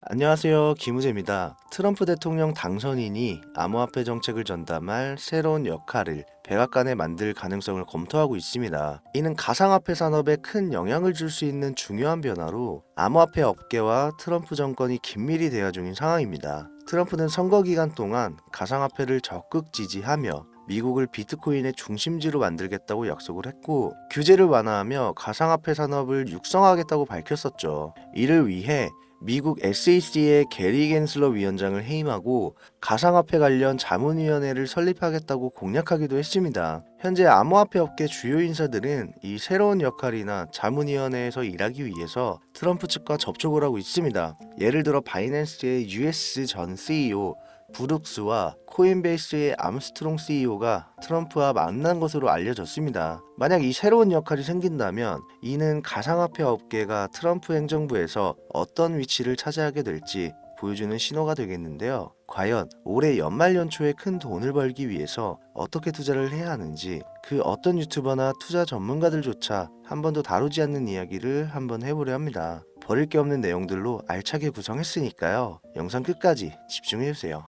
안녕하세요. 김우재입니다. 트럼프 대통령 당선인이 암호화폐 정책을 전담할 새로운 역할을 백악관에 만들 가능성을 검토하고 있습니다. 이는 가상화폐 산업에 큰 영향을 줄 수 있는 중요한 변화로 암호화폐 업계와 트럼프 정권이 긴밀히 대화 중인 상황입니다. 트럼프는 선거 기간 동안 가상화폐를 적극 지지하며 미국을 비트코인의 중심지로 만들겠다고 약속을 했고, 규제를 완화하며 가상화폐 산업을 육성하겠다고 밝혔었죠. 이를 위해 미국 SEC의 게리 겐슬러 위원장을 해임하고 가상화폐 관련 자문위원회를 설립하겠다고 공약하기도 했습니다. 현재 암호화폐 업계 주요 인사들은 이 새로운 역할이나 자문위원회에서 일하기 위해서 트럼프 측과 접촉을 하고 있습니다. 예를 들어 바이낸스의 US 전 CEO 브룩스와 코인베이스의 암스트롱 CEO가 트럼프와 만난 것으로 알려졌습니다. 만약 이 새로운 역할이 생긴다면 이는 가상화폐 업계가 트럼프 행정부에서 어떤 위치를 차지하게 될지 보여주는 신호가 되겠는데요. 과연 올해 연말 연초에 큰 돈을 벌기 위해서 어떻게 투자를 해야 하는지, 그 어떤 유튜버나 투자 전문가들조차 한 번도 다루지 않는 이야기를 한번 해보려 합니다. 버릴 게 없는 내용들로 알차게 구성했으니까요. 영상 끝까지 집중해주세요.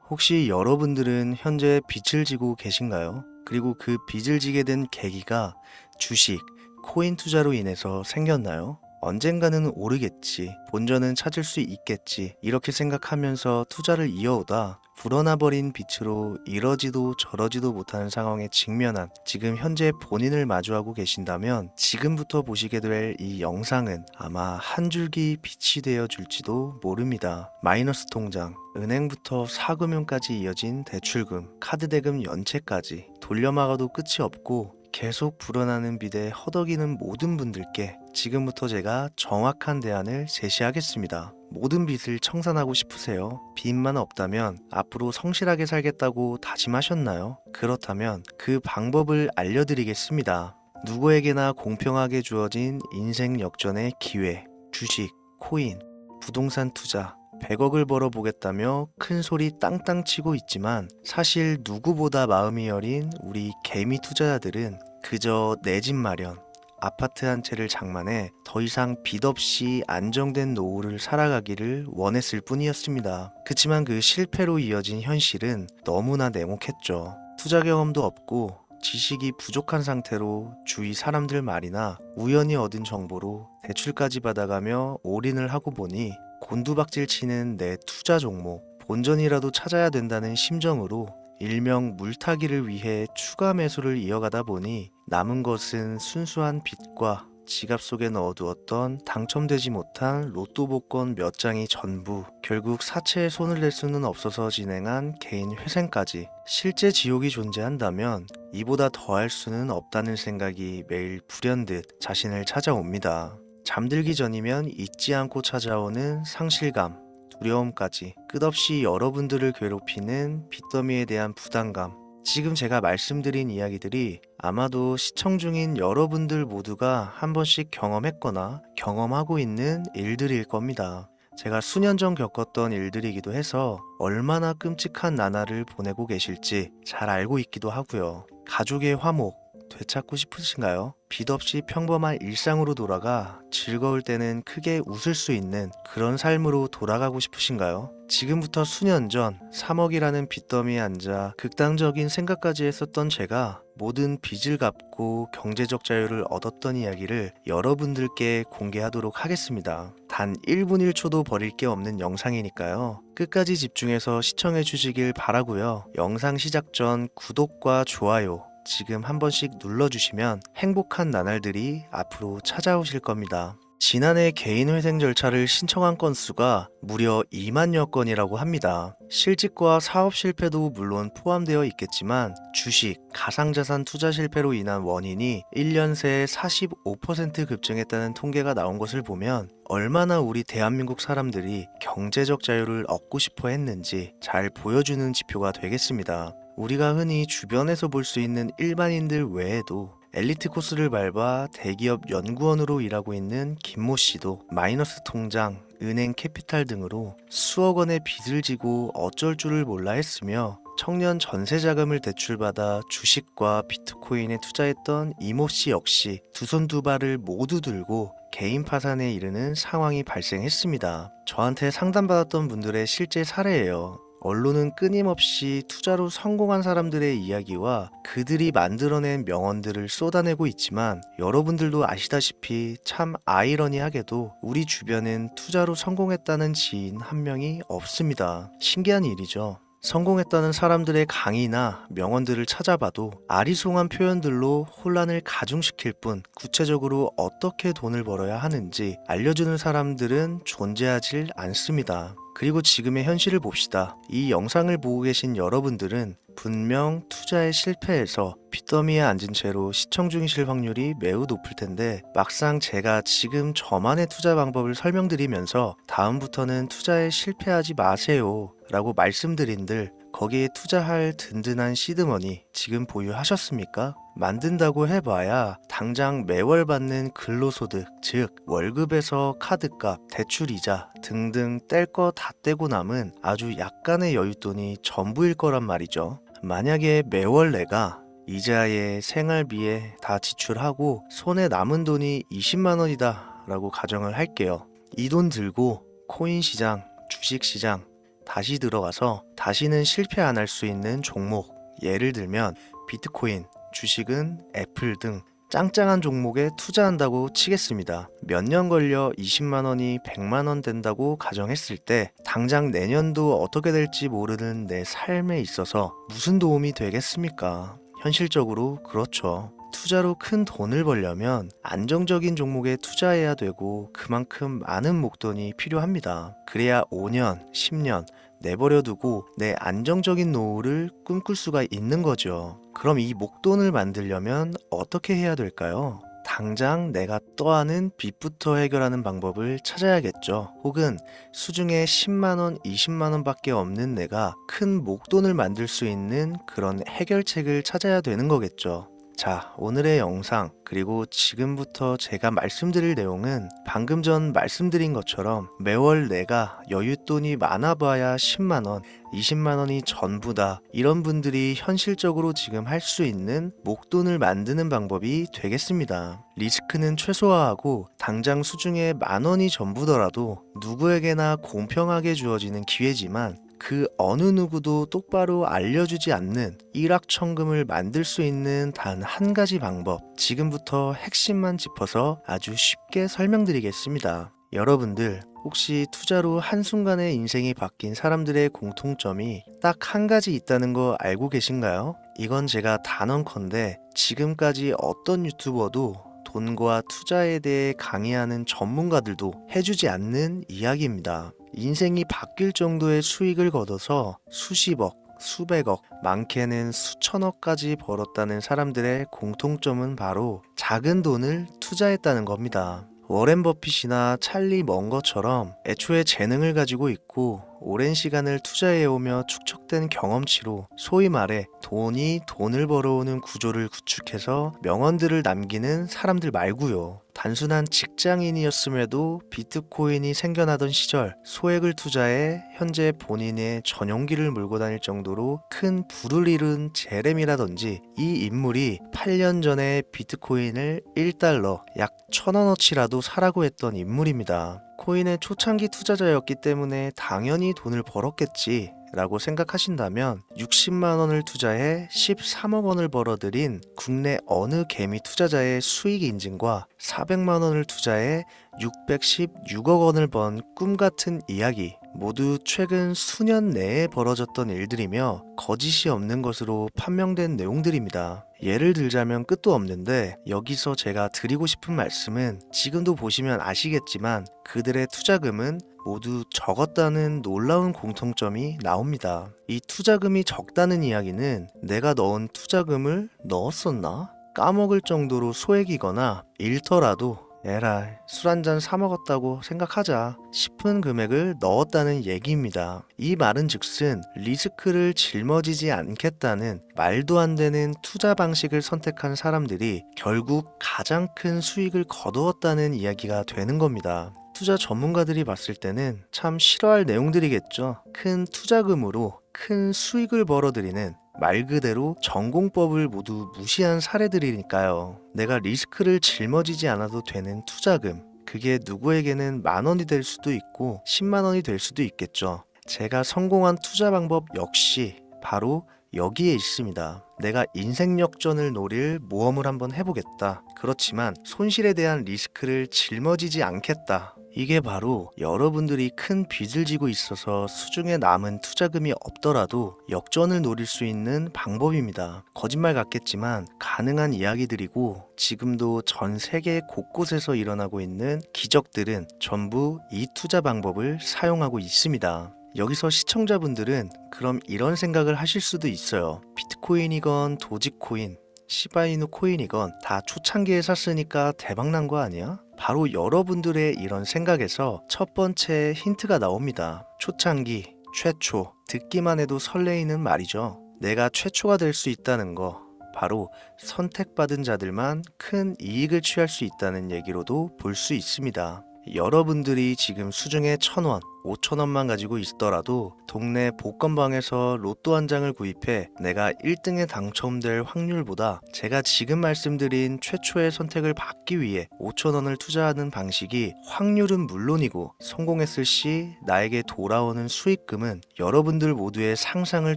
혹시 여러분들은 현재 빚을 지고 계신가요? 그리고 그 빚을 지게 된 계기가 주식, 코인 투자로 인해서 생겼나요? 언젠가는 오르겠지, 본전은 찾을 수 있겠지, 이렇게 생각하면서 투자를 이어오다 불어나 버린 빚으로 이러지도 저러지도 못하는 상황에 직면한 지금 현재 본인을 마주하고 계신다면 지금부터 보시게 될 이 영상은 아마 한 줄기 빛이 되어 줄지도 모릅니다. 마이너스 통장, 은행부터 사금융까지 이어진 대출금, 카드 대금 연체까지 돌려막아도 끝이 없고 계속 불어나는 빚에 허덕이는 모든 분들께 지금부터 제가 정확한 대안을 제시하겠습니다. 모든 빚을 청산하고 싶으세요? 빚만 없다면 앞으로 성실하게 살겠다고 다짐하셨나요? 그렇다면 그 방법을 알려드리겠습니다. 누구에게나 공평하게 주어진 인생 역전의 기회, 주식, 코인, 부동산 투자, 100억을 벌어보겠다며 큰 소리 땅땅 치고 있지만 사실 누구보다 마음이 여린 우리 개미 투자자들은 그저 내 집 마련, 아파트 한 채를 장만해 더 이상 빚 없이 안정된 노후를 살아가기를 원했을 뿐이었습니다. 그치만 그 실패로 이어진 현실은 너무나 냉혹했죠. 투자 경험도 없고 지식이 부족한 상태로 주위 사람들 말이나 우연히 얻은 정보로 대출까지 받아가며 올인을 하고 보니 곤두박질 치는 내 투자 종목, 본전이라도 찾아야 된다는 심정으로 일명 물타기를 위해 추가 매수를 이어가다 보니 남은 것은 순수한 빚과 지갑 속에 넣어두었던 당첨되지 못한 로또 복권 몇 장이 전부, 결국 사채에 손을 댈 수는 없어서 진행한 개인 회생까지. 실제 지옥이 존재한다면 이보다 더할 수는 없다는 생각이 매일 불현듯 자신을 찾아옵니다. 잠들기 전이면 잊지 않고 찾아오는 상실감, 두려움까지 끝없이 여러분들을 괴롭히는 빚더미에 대한 부담감. 지금 제가 말씀드린 이야기들이 아마도 시청 중인 여러분들 모두가 한 번씩 경험했거나 경험하고 있는 일들일 겁니다. 제가 수년 전 겪었던 일들이기도 해서 얼마나 끔찍한 나날을 보내고 계실지 잘 알고 있기도 하고요. 가족의 화목 되찾고 싶으신가요? 빚 없이 평범한 일상으로 돌아가 즐거울 때는 크게 웃을 수 있는 그런 삶으로 돌아가고 싶으신가요? 지금부터 수년 전 3억이라는 빚더미에 앉아 극단적인 생각까지 했었던 제가 모든 빚을 갚고 경제적 자유를 얻었던 이야기를 여러분들께 공개하도록 하겠습니다. 단 1분 1초도 버릴 게 없는 영상이니까요. 끝까지 집중해서 시청해 주시길 바라고요. 영상 시작 전 구독과 좋아요 지금 한 번씩 눌러주시면 행복한 나날들이 앞으로 찾아오실 겁니다. 지난해 개인회생 절차를 신청한 건수가 무려 2만여 건이라고 합니다. 실직과 사업 실패도 물론 포함되어 있겠지만 주식, 가상자산 투자 실패로 인한 원인이 1년 새에 45% 급증했다는 통계가 나온 것을 보면 얼마나 우리 대한민국 사람들이 경제적 자유를 얻고 싶어 했는지 잘 보여주는 지표가 되겠습니다. 우리가 흔히 주변에서 볼 수 있는 일반인들 외에도 엘리트 코스를 밟아 대기업 연구원으로 일하고 있는 김모 씨도 마이너스 통장, 은행 캐피탈 등으로 수억 원의 빚을 지고 어쩔 줄을 몰라 했으며 청년 전세 자금을 대출받아 주식과 비트코인에 투자했던 이모 씨 역시 두 손 두 발을 모두 들고 개인 파산에 이르는 상황이 발생했습니다. 저한테 상담받았던 분들의 실제 사례예요. 언론은 끊임없이 투자로 성공한 사람들의 이야기와 그들이 만들어낸 명언들을 쏟아내고 있지만 여러분들도 아시다시피 참 아이러니하게도 우리 주변엔 투자로 성공했다는 지인 한 명이 없습니다. 신기한 일이죠. 성공했다는 사람들의 강의나 명언들을 찾아봐도 아리송한 표현들로 혼란을 가중시킬 뿐 구체적으로 어떻게 돈을 벌어야 하는지 알려주는 사람들은 존재하질 않습니다. 그리고 지금의 현실을 봅시다. 이 영상을 보고 계신 여러분들은 분명 투자에 실패해서 빚더미에 앉은 채로 시청 중이실 확률이 매우 높을 텐데 막상 제가 지금 저만의 투자 방법을 설명드리면서 다음부터는 투자에 실패하지 마세요 라고 말씀드린들 거기에 투자할 든든한 시드머니 지금 보유하셨습니까? 만든다고 해봐야 당장 매월 받는 근로소득, 즉 월급에서 카드값, 대출이자 등등 뗄 거 다 떼고 남은 아주 약간의 여윳돈이 전부일 거란 말이죠. 만약에 매월 내가 이자에 생활비에 다 지출하고 손에 남은 돈이 20만 원이다 라고 가정을 할게요. 이 돈 들고 코인 시장, 주식 시장 다시 들어가서 다시는 실패 안 할 수 있는 종목, 예를 들면 비트코인, 주식은 애플 등 짱짱한 종목에 투자한다고 치겠습니다. 몇 년 걸려 20만 원이 100만 원 된다고 가정했을 때 당장 내년도 어떻게 될지 모르는 내 삶에 있어서 무슨 도움이 되겠습니까? 현실적으로 그렇죠. 투자로 큰 돈을 벌려면 안정적인 종목에 투자해야 되고 그만큼 많은 목돈이 필요합니다. 그래야 5년, 10년 내버려 두고 내 안정적인 노후를 꿈꿀 수가 있는 거죠. 그럼 이 목돈을 만들려면 어떻게 해야 될까요? 당장 내가 떠안은 빚부터 해결하는 방법을 찾아야겠죠. 혹은 수중에 10만원, 20만원 밖에 없는 내가 큰 목돈을 만들 수 있는 그런 해결책을 찾아야 되는 거겠죠. 자, 오늘의 영상 그리고 지금부터 제가 말씀드릴 내용은 방금 전 말씀드린 것처럼 매월 내가 여윳돈이 많아봐야 10만원, 20만원이 전부다 이런 분들이 현실적으로 지금 할 수 있는 목돈을 만드는 방법이 되겠습니다. 리스크는 최소화하고 당장 수중에 만원이 전부더라도 누구에게나 공평하게 주어지는 기회지만 그 어느 누구도 똑바로 알려주지 않는 일확천금을 만들 수 있는 단 한 가지 방법, 지금부터 핵심만 짚어서 아주 쉽게 설명드리겠습니다. 여러분들 혹시 투자로 한순간에 인생이 바뀐 사람들의 공통점이 딱 한 가지 있다는 거 알고 계신가요? 이건 제가 단언컨대 지금까지 어떤 유튜버도 돈과 투자에 대해 강의하는 전문가들도 해주지 않는 이야기입니다. 인생이 바뀔 정도의 수익을 거둬서 수십억, 수백억, 많게는 수천억까지 벌었다는 사람들의 공통점은 바로 작은 돈을 투자했다는 겁니다. 워렌 버핏이나 찰리 먼거처럼 애초에 재능을 가지고 있고 오랜 시간을 투자해오며 축적된 경험치로 소위 말해 돈이 돈을 벌어오는 구조를 구축해서 명언들을 남기는 사람들 말고요. 단순한 직장인이었음에도 비트코인이 생겨나던 시절 소액을 투자해 현재 본인의 전용기를 몰고 다닐 정도로 큰 부를 이룬 제렘이라든지 이 인물이 8년 전에 비트코인을 1달러 약 1,000원어치라도 사라고 했던 인물입니다. 코인의 초창기 투자자였기 때문에 당연히 돈을 벌었겠지 라고 생각하신다면 60만원을 투자해 13억 원을 벌어들인 국내 어느 개미 투자자의 수익 인증과 400만원을 투자해 616억 원을 번 꿈같은 이야기, 모두 최근 수년 내에 벌어졌던 일들이며 거짓이 없는 것으로 판명된 내용들입니다. 예를 들자면 끝도 없는데 여기서 제가 드리고 싶은 말씀은 지금도 보시면 아시겠지만 그들의 투자금은 모두 적었다는 놀라운 공통점이 나옵니다. 이 투자금이 적다는 이야기는 내가 넣은 투자금을 넣었었나? 까먹을 정도로 소액이거나 잃더라도 에라 술 한잔 사 먹었다고 생각하자 싶은 금액을 넣었다는 얘기입니다. 이 말은 즉슨 리스크를 짊어지지 않겠다는 말도 안 되는 투자 방식을 선택한 사람들이 결국 가장 큰 수익을 거두었다는 이야기가 되는 겁니다. 투자 전문가들이 봤을 때는 참 싫어할 내용들이겠죠. 큰 투자금으로 큰 수익을 벌어들이는 말 그대로 전공법을 모두 무시한 사례들이니까요. 내가 리스크를 짊어지지 않아도 되는 투자금, 그게 누구에게는 10,000원이 될 수도 있고 10만 원이 될 수도 있겠죠. 제가 성공한 투자 방법 역시 바로 여기에 있습니다. 내가 인생 역전을 노릴 모험을 한번 해보겠다. 그렇지만 손실에 대한 리스크를 짊어지지 않겠다. 이게 바로 여러분들이 큰 빚을 지고 있어서 수중에 남은 투자금이 없더라도 역전을 노릴 수 있는 방법입니다. 거짓말 같겠지만 가능한 이야기들이고 지금도 전 세계 곳곳에서 일어나고 있는 기적들은 전부 이 투자 방법을 사용하고 있습니다. 여기서 시청자분들은 그럼 이런 생각을 하실 수도 있어요. 비트코인이건 도지코인, 시바이누 코인이건 다 초창기에 샀으니까 대박난 거 아니야? 바로 여러분들의 이런 생각에서 첫 번째 힌트가 나옵니다. 초창기, 최초, 듣기만 해도 설레이는 말이죠. 내가 최초가 될 수 있다는 거, 바로 선택받은 자들만 큰 이익을 취할 수 있다는 얘기로도 볼 수 있습니다. 여러분들이 지금 수중에 1,000원, 5,000원만 가지고 있더라도 동네 복권방에서 로또 한 장을 구입해 내가 1등에 당첨될 확률보다 제가 지금 말씀드린 최초의 선택을 받기 위해 5,000원을 투자하는 방식이 확률은 물론이고 성공했을 시 나에게 돌아오는 수익금은 여러분들 모두의 상상을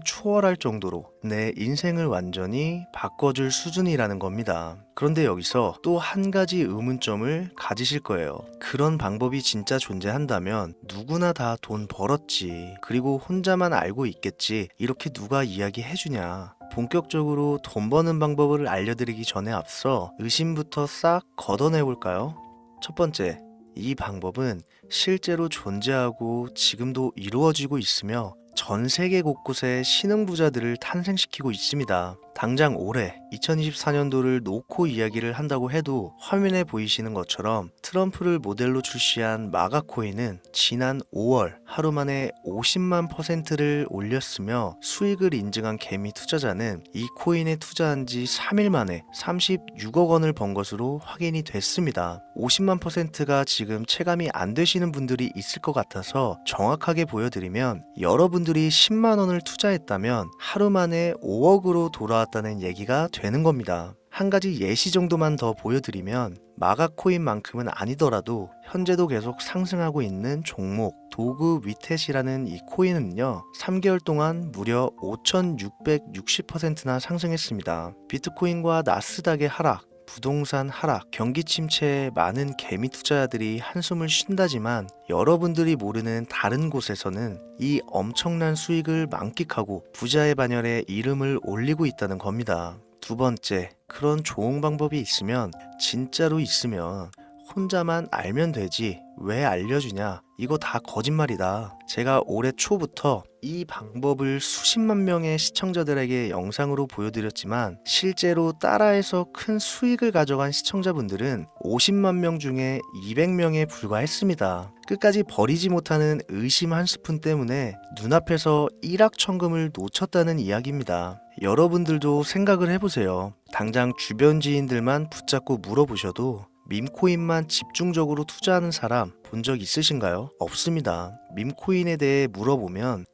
초월할 정도로 내 인생을 완전히 바꿔줄 수준이라는 겁니다. 그런데 여기서 또 한 가지 의문점을 가지실 거예요. 그런 방법이 진짜 존재한다면 누구나 다 돈 벌었지. 그리고 혼자만 알고 있겠지. 이렇게 누가 이야기해주냐. 본격적으로 돈 버는 방법을 알려드리기 전에 앞서 의심부터 싹 걷어내볼까요? 첫 번째, 이 방법은 실제로 존재하고 지금도 이루어지고 있으며 전 세계 곳곳에 신흥부자들을 탄생시키고 있습니다. 당장 올해 2024년도를 놓고 이야기를 한다고 해도 화면에 보이시는 것처럼 트럼프를 모델로 출시한 마가코인은 지난 5월 하루 만에 50만%를 올렸으며 수익을 인증한 개미 투자자는 이 코인에 투자한 지 3일 만에 36억 원을 번 것으로 확인이 됐습니다. 50만%가 지금 체감이 안 되시는 분들이 있을 것 같아서 정확하게 보여드리면 여러분들이 10만 원을 투자했다면 하루 만에 5억으로 돌아왔다는 얘기가 되는 겁니다. 한 가지 예시 정도만 더 보여드리면 마가코인만큼은 아니더라도 현재도 계속 상승하고 있는 종목 도구 위텟이라는 이 코인은요 3개월 동안 무려 5,660%나 상승했습니다. 비트코인과 나스닥의 하락, 부동산 하락, 경기 침체에 많은 개미 투자자들이 한숨을 쉰다지만 여러분들이 모르는 다른 곳에서는 이 엄청난 수익을 만끽하고 부자의 반열에 이름을 올리고 있다는 겁니다. 두 번째, 그런 좋은 방법이 있으면 진짜로 있으면 혼자만 알면 되지 왜 알려주냐, 이거 다 거짓말이다. 제가 올해 초부터 이 방법을 수십만 명의 시청자들에게 영상으로 보여드렸지만 실제로 따라해서 큰 수익을 가져간 시청자분들은 50만 명 중에 200명에 불과했습니다. 끝까지 버리지 못하는 의심 한 스푼 때문에 눈앞에서 일확천금을 놓쳤다는 이야기입니다. 여러분들도 생각을 해보세요. 당장 주변 지인들만 붙잡고 물어보셔도 밈코인만 집중적으로 투자하는 사람 본 적 있으신가요? 없습니다. 밈코인에 대해 물어보면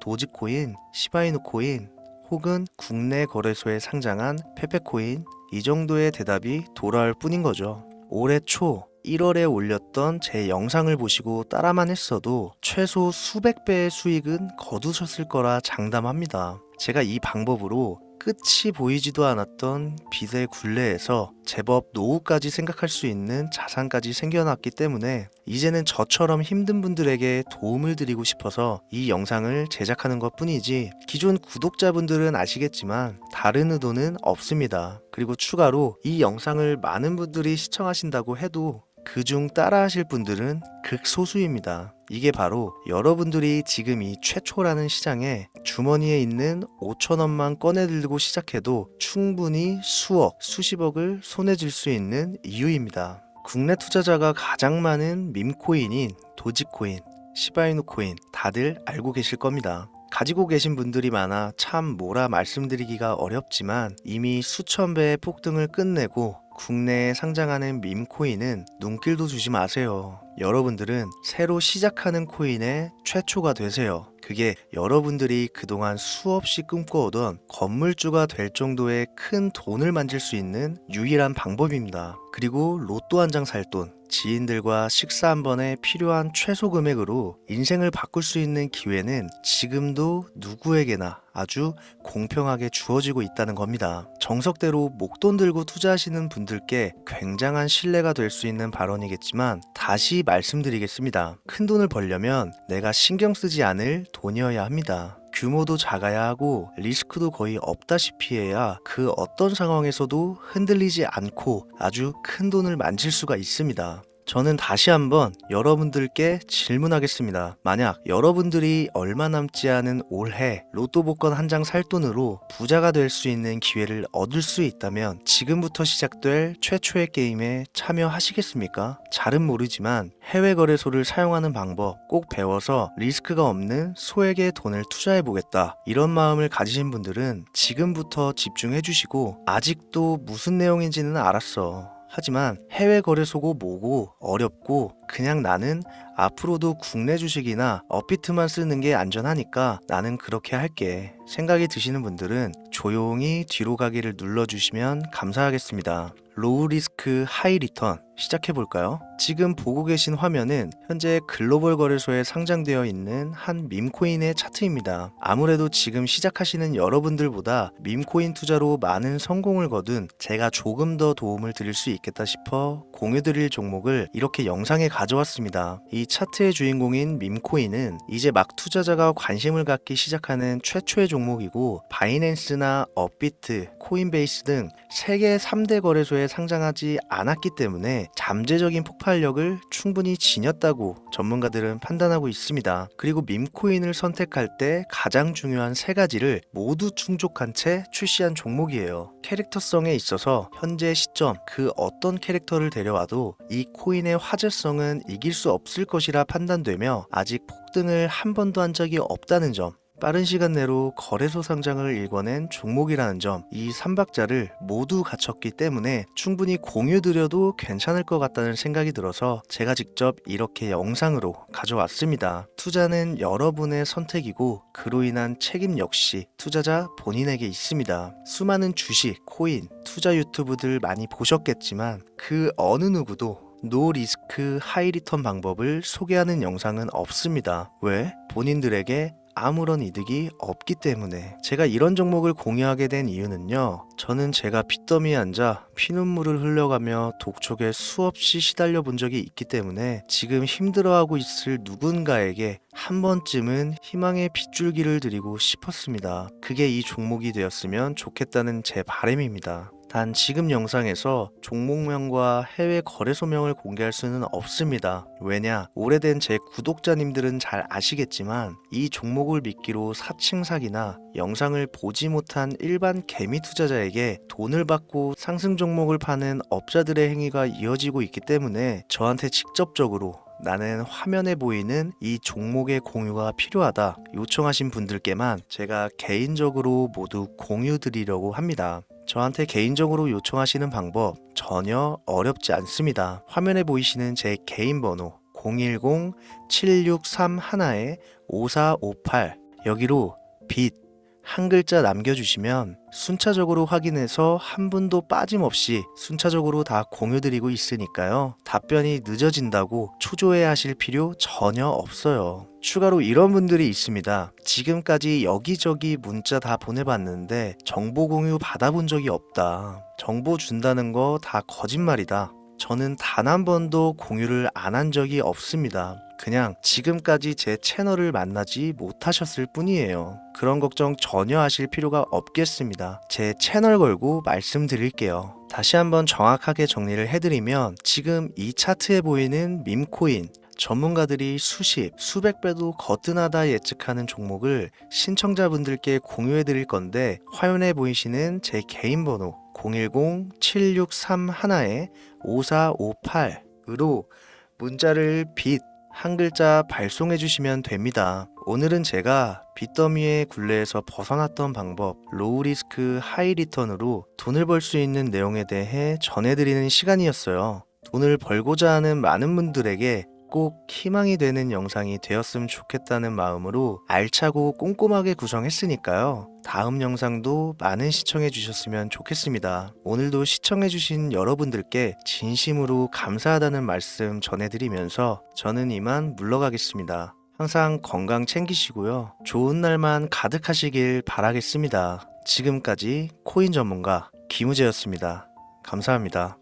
도지코인, 시바이누 코인 혹은 국내 거래소에 상장한 페페코인, 이 정도의 대답이 돌아올 뿐인 거죠. 올해 초 1월에 올렸던 제 영상을 보시고 따라만 했어도 최소 수백 배의 수익은 거두셨을 거라 장담합니다. 제가 이 방법으로 끝이 보이지도 않았던 빚의 굴레에서 제법 노후까지 생각할 수 있는 자산까지 생겨났기 때문에 이제는 저처럼 힘든 분들에게 도움을 드리고 싶어서 이 영상을 제작하는 것 뿐이지 기존 구독자분들은 아시겠지만 다른 의도는 없습니다. 그리고 추가로 이 영상을 많은 분들이 시청하신다고 해도 그중 따라하실 분들은 극소수입니다. 이게 바로 여러분들이 지금 이 최초라는 시장에 주머니에 있는 5,000원만 꺼내들고 시작해도 충분히 수억, 수십억을 손에 쥘 수 있는 이유입니다. 국내 투자자가 가장 많은 밈코인인 도지코인, 시바이누 코인 다들 알고 계실 겁니다. 가지고 계신 분들이 많아 참 뭐라 말씀드리기가 어렵지만 이미 수천 배의 폭등을 끝내고 국내에 상장하는 밈코인은 눈길도 주지 마세요. 여러분들은 새로 시작하는 코인의 최초가 되세요. 그게 여러분들이 그동안 수없이 꿈꿔오던 건물주가 될 정도의 큰 돈을 만질 수 있는 유일한 방법입니다. 그리고 로또 한 장 살 돈, 지인들과 식사 한 번에 필요한 최소 금액으로 인생을 바꿀 수 있는 기회는 지금도 누구에게나 아주 공평하게 주어지고 있다는 겁니다. 정석대로 목돈 들고 투자하시는 분들께 굉장한 신뢰가 될 수 있는 발언이겠지만 다시 말씀드리겠습니다. 큰 돈을 벌려면 내가 신경 쓰지 않을 돈이어야 합니다. 규모도 작아야 하고 리스크도 거의 없다시피 해야 그 어떤 상황에서도 흔들리지 않고 아주 큰 돈을 만질 수가 있습니다. 저는 다시 한번 여러분들께 질문하겠습니다. 만약 여러분들이 얼마 남지 않은 올해 로또 복권 한 장 살 돈으로 부자가 될 수 있는 기회를 얻을 수 있다면 지금부터 시작될 최초의 게임에 참여하시겠습니까? 잘은 모르지만 해외 거래소를 사용하는 방법 꼭 배워서 리스크가 없는 소액의 돈을 투자해 보겠다. 이런 마음을 가지신 분들은 지금부터 집중해 주시고 아직도 무슨 내용인지는 알았어. 하지만 해외 거래소고 뭐고 어렵고 그냥 나는 앞으로도 국내 주식이나 업비트만 쓰는 게 안전하니까 나는 그렇게 할게 생각이 드시는 분들은 조용히 뒤로 가기를 눌러주시면 감사하겠습니다. 로우 리스크 하이 리턴 시작해 볼까요? 지금 보고 계신 화면은 현재 글로벌 거래소에 상장되어 있는 한 밈코인의 차트입니다. 아무래도 지금 시작하시는 여러분들보다 밈코인 투자로 많은 성공을 거둔 제가 조금 더 도움을 드릴 수 있겠다 싶어 공유드릴 종목을 이렇게 영상에 가져왔습니다. 이 차트의 주인공인 밈코인은 이제 막 투자자가 관심을 갖기 시작하는 최초의 종목이고 바이낸스나 업비트, 코인베이스 등 세계 3대 거래소에 상장하지 않았기 때문에 잠재적인 폭발력을 충분히 지녔다고 전문가들은 판단하고 있습니다. 그리고 밈코인을 선택할 때 가장 중요한 세 가지를 모두 충족한 채 출시한 종목이에요. 캐릭터성에 있어서 현재 시점 그 어떤 캐릭터를 데려와도 이 코인의 화제성은 이길 수 없을 것이라 판단되며 아직 폭등을 한 번도 한 적이 없다는 점, 빠른 시간 내로 거래소 상장을 일궈낸 종목이라는 점, 이 3박자를 모두 갖췄기 때문에 충분히 공유드려도 괜찮을 것 같다는 생각이 들어서 제가 직접 이렇게 영상으로 가져왔습니다. 투자는 여러분의 선택이고 그로 인한 책임 역시 투자자 본인에게 있습니다. 수많은 주식, 코인, 투자 유튜브들 많이 보셨겠지만 그 어느 누구도 노 리스크 하이 리턴 방법을 소개하는 영상은 없습니다. 왜? 본인들에게 아무런 이득이 없기 때문에. 제가 이런 종목을 공유하게 된 이유는요, 저는 제가 빚더미에 앉아 피눈물을 흘려가며 독촉에 수없이 시달려 본 적이 있기 때문에 지금 힘들어하고 있을 누군가에게 한 번쯤은 희망의 빗줄기를 드리고 싶었습니다. 그게 이 종목이 되었으면 좋겠다는 제 바람입니다. 단 지금 영상에서 종목명과 해외 거래소명을 공개할 수는 없습니다. 왜냐? 오래된 제 구독자님들은 잘 아시겠지만 이 종목을 미끼로 사칭 사기나 영상을 보지 못한 일반 개미 투자자에게 돈을 받고 상승 종목을 파는 업자들의 행위가 이어지고 있기 때문에 저한테 직접적으로 나는 화면에 보이는 이 종목의 공유가 필요하다 요청하신 분들께만 제가 개인적으로 모두 공유 드리려고 합니다. 저한테 개인적으로 요청하시는 방법 전혀 어렵지 않습니다. 화면에 보이시는 제 개인 번호 010-7631-5458 여기로 빚 한 글자 남겨주시면 순차적으로 확인해서 한 분도 빠짐없이 순차적으로 다 공유드리고 있으니까요. 답변이 늦어진다고 초조해 하실 필요 전혀 없어요. 추가로 이런 분들이 있습니다. 지금까지 여기저기 문자 다 보내봤는데 정보 공유 받아본 적이 없다. 정보 준다는 거 다 거짓말이다. 저는 단 한 번도 공유를 안 한 적이 없습니다. 그냥 지금까지 제 채널을 만나지 못하셨을 뿐이에요. 그런 걱정 전혀 하실 필요가 없겠습니다. 제 채널 걸고 말씀드릴게요. 다시 한번 정확하게 정리를 해드리면 지금 이 차트에 보이는 밈코인 전문가들이 수십, 수백 배도 거뜬하다 예측하는 종목을 신청자분들께 공유해 드릴 건데 화면에 보이시는 제 개인 번호 010-7631-5458으로 문자를 빚 한 글자 발송해 주시면 됩니다. 오늘은 제가 빚더미의 굴레에서 벗어났던 방법, 로우 리스크 하이 리턴으로 돈을 벌 수 있는 내용에 대해 전해드리는 시간이었어요. 돈을 벌고자 하는 많은 분들에게 꼭 희망이 되는 영상이 되었으면 좋겠다는 마음으로 알차고 꼼꼼하게 구성했으니까요. 다음 영상도 많은 시청해 주셨으면 좋겠습니다. 오늘도 시청해 주신 여러분들께 진심으로 감사하다는 말씀 전해드리면서 저는 이만 물러가겠습니다. 항상 건강 챙기시고요. 좋은 날만 가득하시길 바라겠습니다. 지금까지 코인 전문가 김우재였습니다. 감사합니다.